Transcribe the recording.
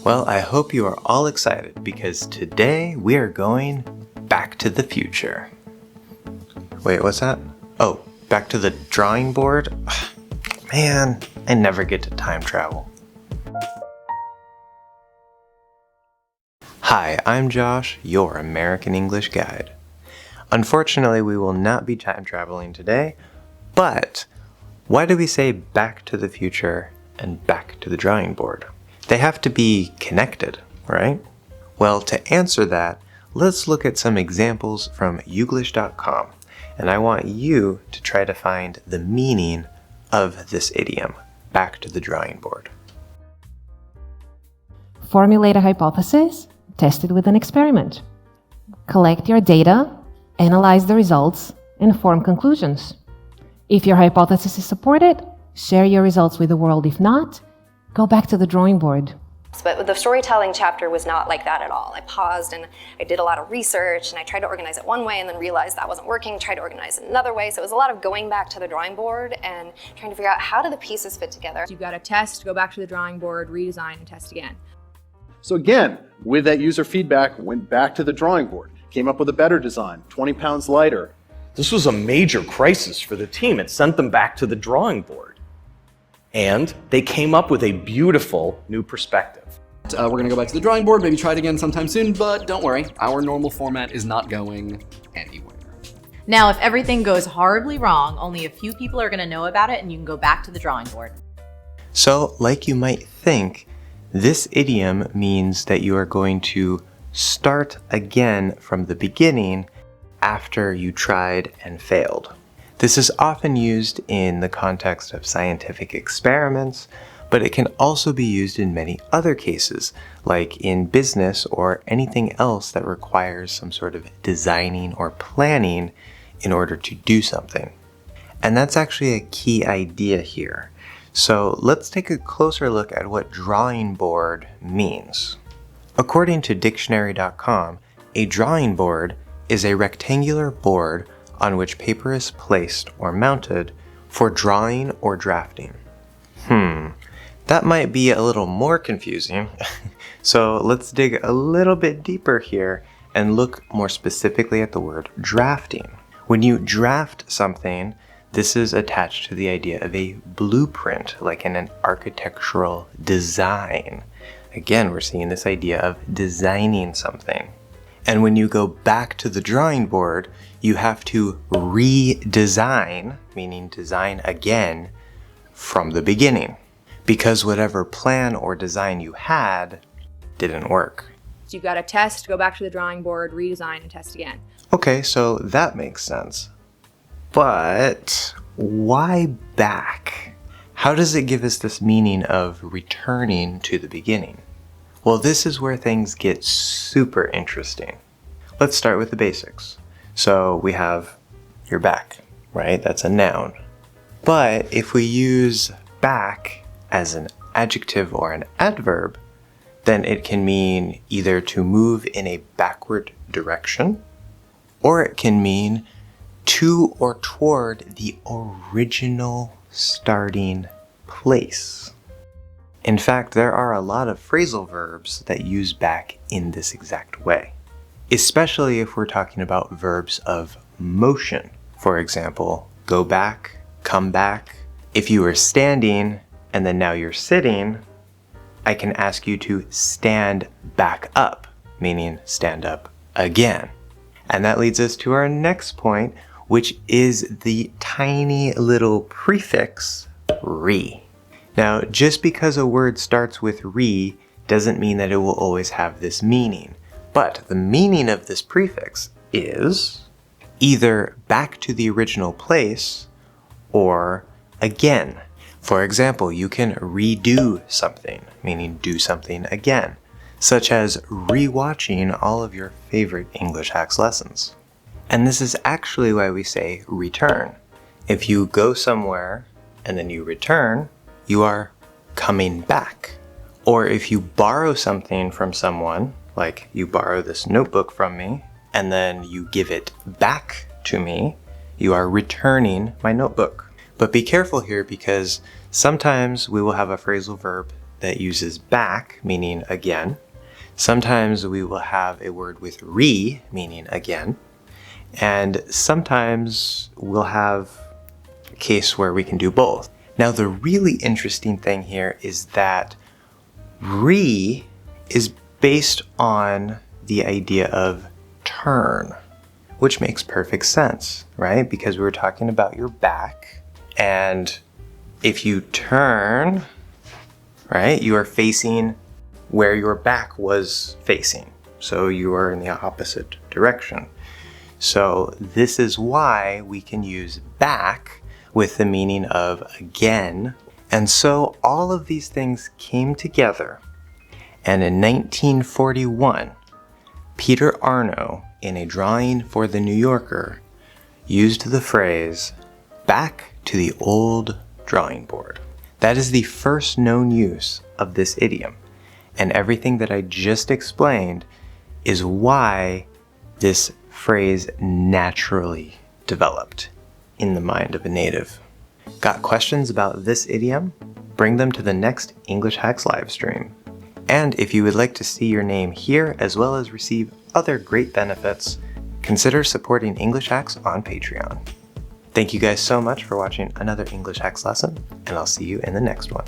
Well, I hope you are all excited because today we are going back to the future. Wait, what's that? Oh, back to the drawing board? Man, I never get to time travel. Hi, I'm Josh, your American English guide. Unfortunately, we will not be time traveling today, but why do we say back to the future and back to the drawing board? They have to be connected, right? Well, to answer that, let's look at some examples from youglish.com, and I want you to try to find the meaning of this idiom, back to the drawing board. Formulate a hypothesis, test it with an experiment. Collect your data, analyze the results, and form conclusions. If your hypothesis is supported, share your results with the world. If not, go back to the drawing board. But the storytelling chapter was not like that at all. I paused and I did a lot of research and I tried to organize it one way and then realized that wasn't working, tried to organize it another way. So it was a lot of going back to the drawing board and trying to figure out how do the pieces fit together. You've got to test, go back to the drawing board, redesign, and test again. So again, with that user feedback, went back to the drawing board, came up with a better design, 20 pounds lighter. This was a major crisis for the team. It sent them back to the drawing board. And they came up with a beautiful new perspective. We're going to go back to the drawing board, maybe try it again sometime soon, but don't worry, our normal format is not going anywhere. Now, if everything goes horribly wrong, only a few people are going to know about it and you can go back to the drawing board. So, like you might think, this idiom means that you are going to start again from the beginning after you tried and failed. This is often used in the context of scientific experiments, but it can also be used in many other cases, like in business or anything else that requires some sort of designing or planning in order to do something. And that's actually a key idea here. So let's take a closer look at what drawing board means. According to dictionary.com, a drawing board is a rectangular board on which paper is placed or mounted for drawing or drafting. That might be a little more confusing. So let's dig a little bit deeper here and look more specifically at the word drafting. When you draft something, this is attached to the idea of a blueprint, like in an architectural design. Again, we're seeing this idea of designing something. And when you go back to the drawing board, you have to redesign, meaning design again from the beginning, because whatever plan or design you had didn't work. So you've got to test, go back to the drawing board, redesign, and test again. Okay, so that makes sense. But why back? How does it give us this meaning of returning to the beginning? Well, this is where things get super interesting. Let's start with the basics. So we have your back, right? That's a noun. But if we use back as an adjective or an adverb, then it can mean either to move in a backward direction, or it can mean to or toward the original starting place. In fact, there are a lot of phrasal verbs that use back in this exact way, especially if we're talking about verbs of motion. For example, go back, come back. If you were standing and then now you're sitting, I can ask you to stand back up, meaning stand up again. And that leads us to our next point, which is the tiny little prefix re. Now, just because a word starts with re doesn't mean that it will always have this meaning. But the meaning of this prefix is either back to the original place or again. For example, you can redo something, meaning do something again, such as rewatching all of your favorite English Hacks lessons. And this is actually why we say return. If you go somewhere and then you return, you are coming back. Or if you borrow something from someone, like you borrow this notebook from me, and then you give it back to me, you are returning my notebook. But be careful here because sometimes we will have a phrasal verb that uses back, meaning again. Sometimes we will have a word with re, meaning again. And sometimes we'll have a case where we can do both. Now, the really interesting thing here is that re is based on the idea of turn, which makes perfect sense, right? Because we were talking about your back, and if you turn, right, you are facing where your back was facing. So you are in the opposite direction. So this is why we can use back with the meaning of again. And so all of these things came together. And in 1941, Peter Arno, in a drawing for the New Yorker, used the phrase, back to the old drawing board. That is the first known use of this idiom. And everything that I just explained is why this phrase naturally developed in the mind of a native. Got questions about this idiom? Bring them to the next English Hacks live stream. And if you would like to see your name here as well as receive other great benefits, consider supporting English Hacks on Patreon. Thank you guys so much for watching another English Hacks lesson, and I'll see you in the next one.